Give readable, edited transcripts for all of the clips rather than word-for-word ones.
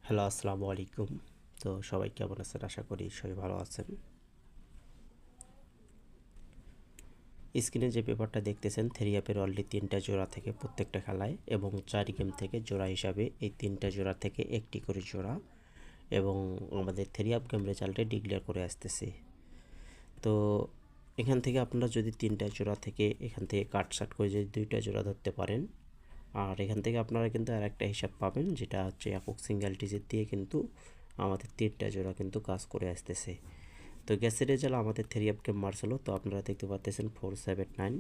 Hello, আসসালামু আলাইকুম। তো সবাই কেমন আছেন? আশা করি সবাই ভালো আছেন। স্ক্রিনে যে পেপারটা দেখতেছেন, থ্রি অ্যাপের অলরেডি 3টা জোড়া থেকে প্রত্যেকটা খেলায় এবং 4 গেম থেকে জোড়া হিসাবে এই 3টা জোড়া থেকে একটি করে জোড়া এবং আমাদের থ্রি অ্যাপ গেম রেজাল্টে ডিক্লেয়ার করে আসতেছে। তো এখান থেকে আপনারা যদি 3টা জোড়া থেকে এখান থেকে কাটছাট করে যদি 2টা জোড়া ধরতে পারেন, আর এখান থেকে আপনারা কিন্তু আর একটা হিসাব পাবেন, যেটা হচ্ছে একক সিঙ্গেল ডিজিট দিয়ে কিন্তু আমাদের 3টা জোড়া কিন্তু কাজ করে আসতেছে। তো গ্যাসের রেজাল্ট আমাদের থ্রি অ্যাপ গেম মার্স হলো। তো আপনারা দেখতে পাচ্ছেন 479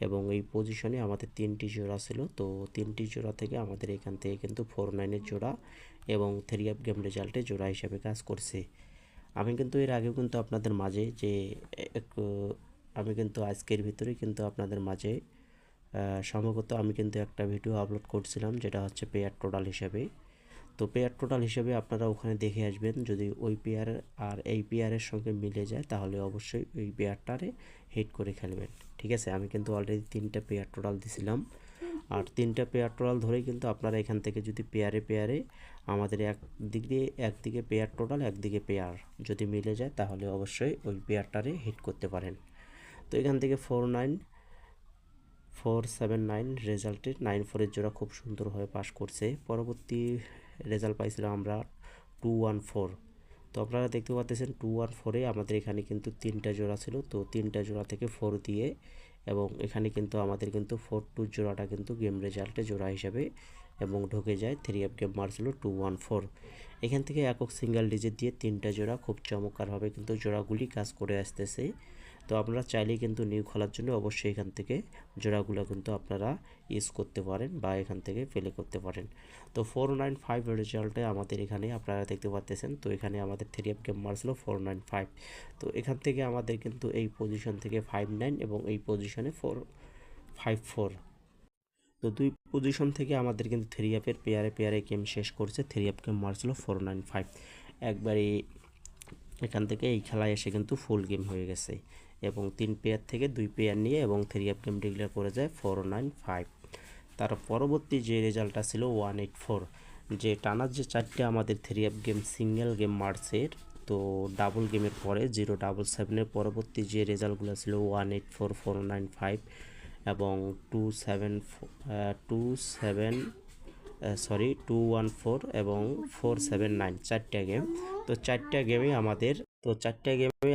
এবং এই পজিশনে আমাদের 3টি জোড়া ছিল। তো 3টি জোড়া থেকে আমাদের এখান থেকে কিন্তু 49-এর জোড়া এবং থ্রি অ্যাপ গেম রেজাল্টে জোড়া হিসাবে কাজ করছে। আমি কিন্তু এর আগেও কিন্তু আপনাদের মাঝে যে আমি কিন্তু আজকের ভিতরে কিন্তু আপনাদের মাঝে সম্ভবত আমি কিন্তু একটা ভিডিও আপলোড করছিলাম, যেটা হচ্ছে পেয়ার টোটাল হিসাবে। তো পেয়ার টোটাল হিসেবে আপনারা ওখানে দেখে আসবেন, যদি ওই পেয়ার আর এই পেয়ারের সঙ্গে মিলে যায় তাহলে অবশ্যই ওই পেয়ারটারে হিট করে খেলবেন। ঠিক আছে, আমি কিন্তু অলরেডি 3টা পেয়ার টোটাল দিছিলাম, আর 3টা পেয়ার টোটাল ধরেই কিন্তু আপনারা এখান থেকে যদি পেয়ারে পেয়ারে আমাদের একদিকে পেয়ার টোটাল একদিকে পেয়ার যদি মিলে যায় তাহলে অবশ্যই ওই পেয়ারটারে হিট করতে পারেন। তো এখান থেকে 479 রেজাল্টে 94-এর জোড়া খুব সুন্দরভাবে পাস করছে। পরবর্তী রেজাল্ট পাইছিলাম আমরা 214। তো আপনারা দেখতে পাচ্ছেন 214-এ আমাদের এখানে কিন্তু 3টা জোড়া ছিল। তো 3টা জোড়া থেকে 4 দিয়ে এবং এখানে কিন্তু আমাদের কিন্তু 42 জোড়াটা কিন্তু গেম রেজাল্টে জোড়া হিসাবে এবং ঢুকে যায় থ্রি অ্যাপ গেম মার্স হলো 214। এখান থেকে একক সিঙ্গেল ডিজিট দিয়ে 3টা জোড়া খুব চমৎকারভাবে কিন্তু জোড়াগুলি কাজ করে আসতেছে। তো আপনারা চাইলেই কিন্তু নিউ খোলার জন্য অবশ্যই এখান থেকে জোড়াগুলো কিন্তু আপনারা ইউজ করতে পারেন বা এখান থেকে প্লে করতে পারেন। তো 495 রেজাল্টে আমাদের এখানে আপনারা দেখতে পাচ্ছেন। তো এখানে আমাদের থ্রি অ্যাপ গেম মার্স হলো 495। তো এখান থেকে আমাদের কিন্তু এই পজিশন থেকে 59 এবং এই পজিশনে 454। তো দুই পজিশন থেকে আমাদের কিন্তু থ্রি অ্যাপের পেয়ারে পেয়ারে গেম শেষ করছে। থ্রি অ্যাপ গেম মার্স হলো 495। একবারে এখান থেকে এই খেলায় এসে কিন্তু ফুল গেম হয়ে গেছে এবং 3 পেয়ার থেকে 2 পেয়ার নিয়ে এবং থ্রি অ্যাপ গেম ডিক্লেয়ার করে যায় 495। তার পরবর্তী যে রেজাল্টটা ছিল 184, যে টানা যে 4টে আমাদের three app game single game মার্চের, তো ডাবল গেমের পরে 077-এর পরবর্তী যে রেজাল্টগুলো ছিল 184, 495 এবং 214 এবং 479, 4টা গেম। তো 4টা গেমে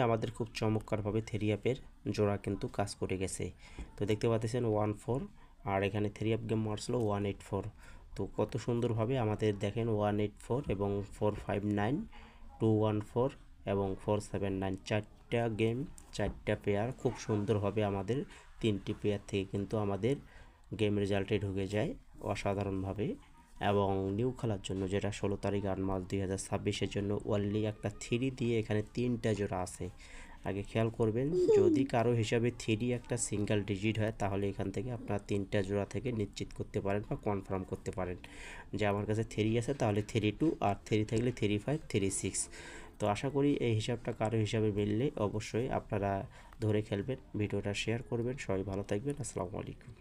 আমাদের খুব চমৎকারভাবে থ্রি অ্যাপের জোড়া কিন্তু কাজ করে গেছে। তো দেখতে পাচ্ছেন 14 আর এখানে থ্রি অ্যাপ গেম মার্সল 184। তো কত সুন্দরভাবে আমাদের দেখেন 184 এবং 459, 214 এবং 479, 4টা গেম 4টা পেয়ার খুব সুন্দরভাবে আমাদের 3টি পেয়ার থেকে কিন্তু আমাদের গেম রেজাল্টে ঢুকে যায় অসাধারণভাবে। এবং নিউ খেলার জন্য, যেটা 16 তারিখ 8 মার্চ 2026-এর জন্য ওনলি একটা থ্রি দিয়ে এখানে 3টা জোড়া আছে। আগে খেয়াল করবেন, যদি কারো হিসাবে থ্রি একটা সিঙ্গেল ডিজিট হয় তাহলে এখান থেকে আপনারা 3টা জোড়া থেকে নিশ্চিত করতে পারেন বা কনফার্ম করতে পারেন যে আমার কাছে থ্রি আছে, তাহলে 3-2 আর থ্রি থাকলে 3-5, 3-6। তো আশা করি এই হিসাবটা কারো হিসাবে মিললে অবশ্যই আপনারা ধরে খেলবেন। ভিডিওটা শেয়ার করবেন। সবাই ভালো থাকবেন। আসসালামু আলাইকুম।